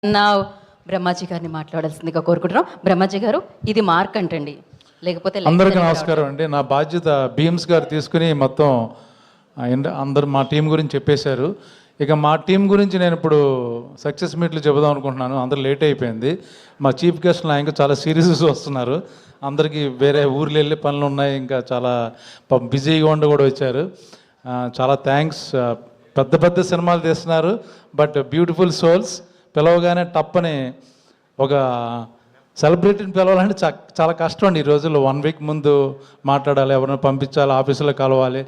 నా బ్రహ్మాజీ గారిని మాట్లాడాల్సిందిగా కోరుకుంటున్నాం. బ్రహ్మాజీ గారు, ఇది మార్క్ అంటండి, లేకపోతే అందరికీ నమస్కారం అండి. నా బాధ్యత భీమ్స్ గారు తీసుకుని మొత్తం అందరు మా టీం గురించి చెప్పేశారు. ఇక మా టీం గురించి నేను ఇప్పుడు సక్సెస్ మీట్లు చెబుదాం అనుకుంటున్నాను. అందరూ లేట్ అయిపోయింది. మా చీఫ్ గెస్ట్లు ఇంకా చాలా సీరియస్ వస్తున్నారు. అందరికీ వేరే ఊర్లు వెళ్ళే పనులు ఉన్నాయి, ఇంకా చాలా బిజీగా ఉండి కూడా వచ్చారు. చాలా థ్యాంక్స్. పెద్ద పెద్ద సినిమాలు తీస్తున్నారు, బట్ బ్యూటిఫుల్ సోల్స్. పిలవగానే టప్పని ఒక సెలబ్రిటీని పిలవాలంటే చాలా కష్టం అండి ఈ రోజుల్లో. 1 వీక్ ముందు మాట్లాడాలి, ఎవరిని పంపించాలి, ఆఫీసులో కలవాలి.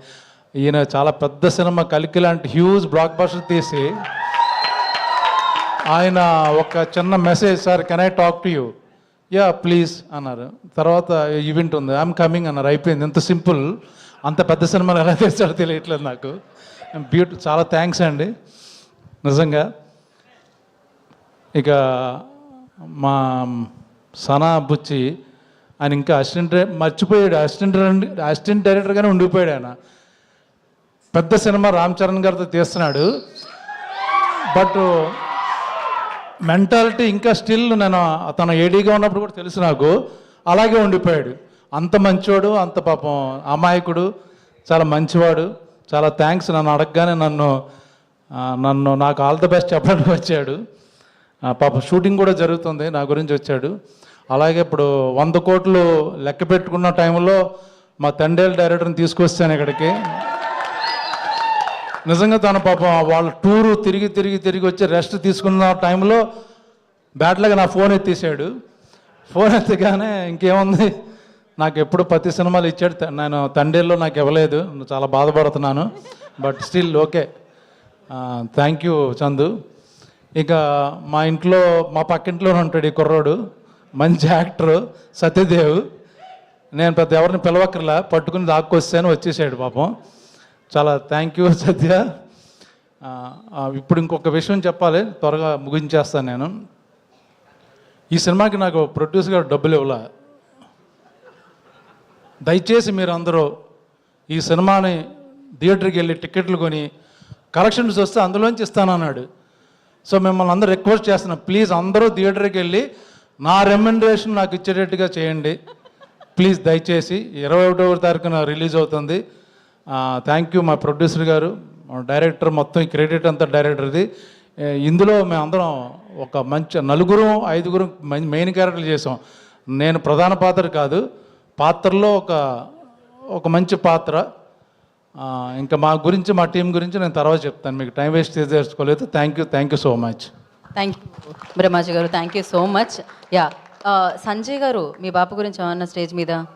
ఈయన చాలా పెద్ద సినిమా కలికి లాంటి హ్యూజ్ బ్లాక్ బస్టర్ తీసి ఆయన ఒక చిన్న message, sir can I talk to you, yeah please అన్నారు. తర్వాత ఈవెంట్ ఉంది, ఐఎమ్ కమింగ్ అన్నారు. అయిపోయింది. ఎంత సింపుల్. అంత పెద్ద సినిమాలు ఎలా తీస్తాడో తెలియట్లేదు నాకు. చాలా థ్యాంక్స్ అండి నిజంగా. ఇక మా సనా బుచ్చి ఆయన ఇంకా మర్చిపోయాడు. అసిస్టెంట్ డైరెక్టర్గానే ఉండిపోయాడు. ఆయన పెద్ద సినిమా రామ్ చరణ్ గారితో తీస్తున్నాడు, బట్ మెంటాలిటీ ఇంకా స్టిల్ నేను తన ఏడీగా ఉన్నప్పుడు కూడా తెలుసు నాకు, అలాగే ఉండిపోయాడు. అంత మంచివాడు, అంత పాపం అమాయకుడు, చాలా మంచివాడు. చాలా థ్యాంక్స్. నన్ను అడగగానే నాకు ఆల్ ద బెస్ట్ చెప్పడానికి వచ్చాడు. పాప షూటింగ్ కూడా జరుగుతుంది, నా గురించి వచ్చాడు. అలాగే ఇప్పుడు 100 కోట్లు లెక్క పెట్టుకున్న టైంలో మా తండేల్ డైరెక్టర్ని తీసుకొస్తాను ఇక్కడికి. నిజంగా తన పాపం వాళ్ళ టూరు తిరిగి వచ్చి రెస్ట్ తీసుకున్న టైంలో బ్యాట్లాగా నా ఫోన్ ఎత్తేసాడు. ఫోన్ ఎత్తగానే ఇంకేముంది, నాకు ఎప్పుడు 10 సినిమాలు ఇచ్చాడు. నేను తండేల్లో నాకు ఇవ్వలేదు, చాలా బాధపడుతున్నాను. But still okay. Thank you Chandu. ఇక మా ఇంట్లో, మా పక్కింట్లోనే ఉంటాడు ఈ కుర్రోడు, మంచి యాక్టరు సత్యదేవ్. నేను పెద్ద ఎవరిని పిలవక్కర్లా, పట్టుకుని దాక్కొస్తాను, వచ్చేసాడు పాపం. చాలా థ్యాంక్ యూ సత్య. ఇప్పుడు ఇంకొక విషయం చెప్పాలి, త్వరగా ముగించేస్తాను నేను. ఈ సినిమాకి నాకు ప్రొడ్యూసర్ గారు డబ్బులు ఇవ్వాల. దయచేసి మీరు అందరూ ఈ సినిమాని థియేటర్కి వెళ్ళి టికెట్లు కొని కలెక్షన్స్ వస్తే అందులోంచి ఇస్తానన్నాడు. సో మిమ్మల్ని అందరూ రిక్వెస్ట్ చేస్తున్నాను, ప్లీజ్ అందరూ థియేటర్కి వెళ్ళి నా రెమ్యునరేషన్ నాకు ఇచ్చేటట్టుగా చేయండి ప్లీజ్, దయచేసి. 21వ తారీఖున రిలీజ్ అవుతుంది. థ్యాంక్ యూ మా ప్రొడ్యూసర్ గారు, డైరెక్టర్, మొత్తం ఈ క్రెడిట్ అంతా డైరెక్టర్ది. ఇందులో మేమందరం ఒక మంచి 4-5 మెయిన్ క్యారెక్టర్లు చేసాం. నేను ప్రధాన పాత్ర కాదు, పాత్రలో ఒక మంచి పాత్ర. ఇంకా మా గురించి, మా టీం గురించి నేను తర్వాత చెప్తాను, మీకు టైం వేస్ట్ చేసుకోలేదు. Thank you so much. Thank you Brahmaji గారు, thank you so much. Yeah, Sanjay గారు, మీ బాపు గురించి ఏమన్నా స్టేజ్ మీద